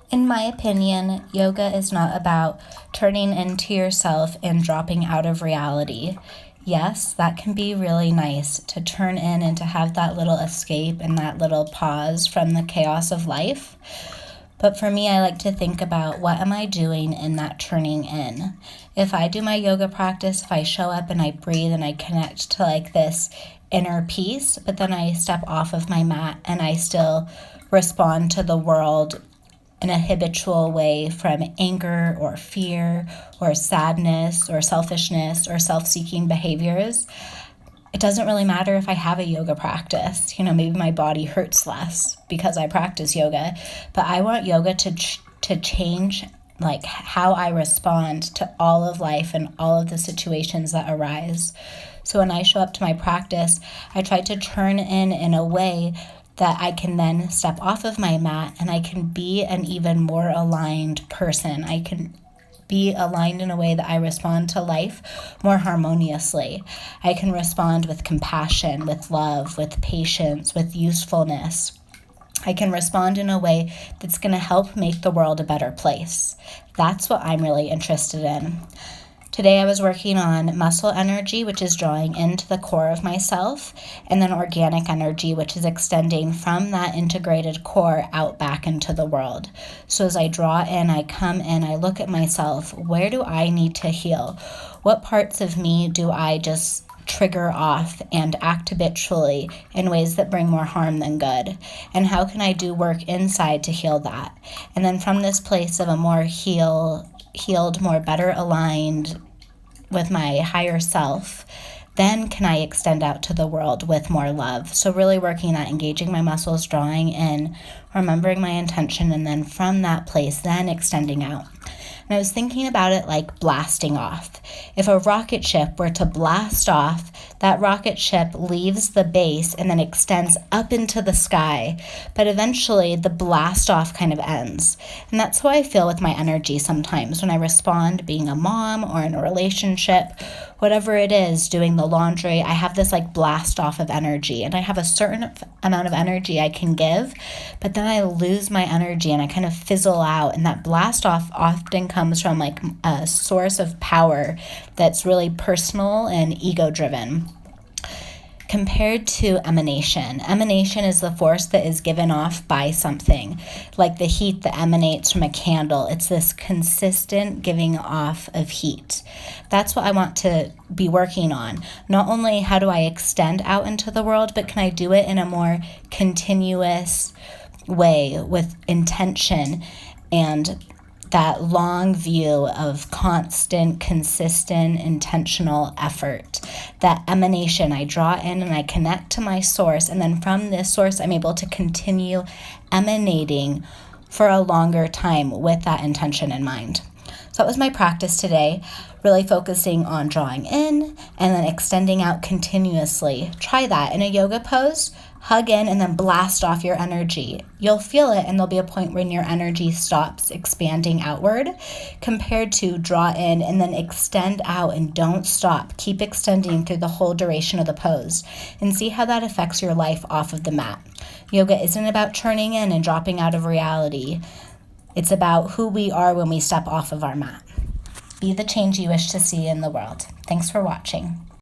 In my opinion, yoga is not about turning into yourself and dropping out of reality. Yes, that can be really nice to turn in and to have that little escape and that little pause from the chaos of life. But for me, I like to think about what am I doing in that turning in? If I do my yoga practice, if I show up and I breathe and I connect to like this inner peace, but then I step off of my mat and I still respond to the world in a habitual way from anger or fear or sadness or selfishness or self-seeking behaviors, it doesn't really matter if I have a yoga practice. Maybe my body hurts less because I practice yoga, but I want yoga to change like how I respond to all of life and all of the situations that arise. So when I show up to my practice, I try to turn in a way that I can then step off of my mat and I can be an even more aligned person. I can be aligned in a way that I respond to life more harmoniously. I can respond with compassion, with love, with patience, with usefulness. I can respond in a way that's going to help make the world a better place. That's what I'm really interested in. Today I was working on muscle energy, which is drawing into the core of myself, and then organic energy, which is extending from that integrated core out back into the world. So as I draw in, I come in, I look at myself, where do I need to heal? What parts of me do I just trigger off and act habitually in ways that bring more harm than good? And how can I do work inside to heal that? And then from this place of a more healed, more better aligned with my higher self, then can I extend out to the world with more love. So really working at engaging my muscles, drawing in, remembering my intention, and then from that place, then extending out. And I was thinking about it like blasting off. If a rocket ship were to blast off, that rocket ship leaves the base and then extends up into the sky. But eventually the blast off kind of ends. And that's how I feel with my energy sometimes when I respond being a mom or in a relationship, whatever it is, doing the laundry, I have this like blast off of energy. And I have a certain amount of energy I can give, but then I lose my energy and I kind of fizzle out. And that blast off often comes from like a source of power that's really personal and ego driven. Compared to emanation. Emanation is the force that is given off by something, like the heat that emanates from a candle. It's this consistent giving off of heat. That's what I want to be working on. Not only how do I extend out into the world, but can I do it in a more continuous way with intention and that long view of constant, consistent, intentional effort. That emanation, I draw in and I connect to my source, and then from this source, I'm able to continue emanating for a longer time with that intention in mind. So that was my practice today, really focusing on drawing in and then extending out continuously. Try that in a yoga pose. Hug in and then blast off your energy. You'll feel it, and there'll be a point when your energy stops expanding outward compared to draw in and then extend out and don't stop. Keep extending through the whole duration of the pose and see how that affects your life off of the mat. Yoga isn't about turning in and dropping out of reality. It's about who we are when we step off of our mat. Be the change you wish to see in the world. Thanks for watching.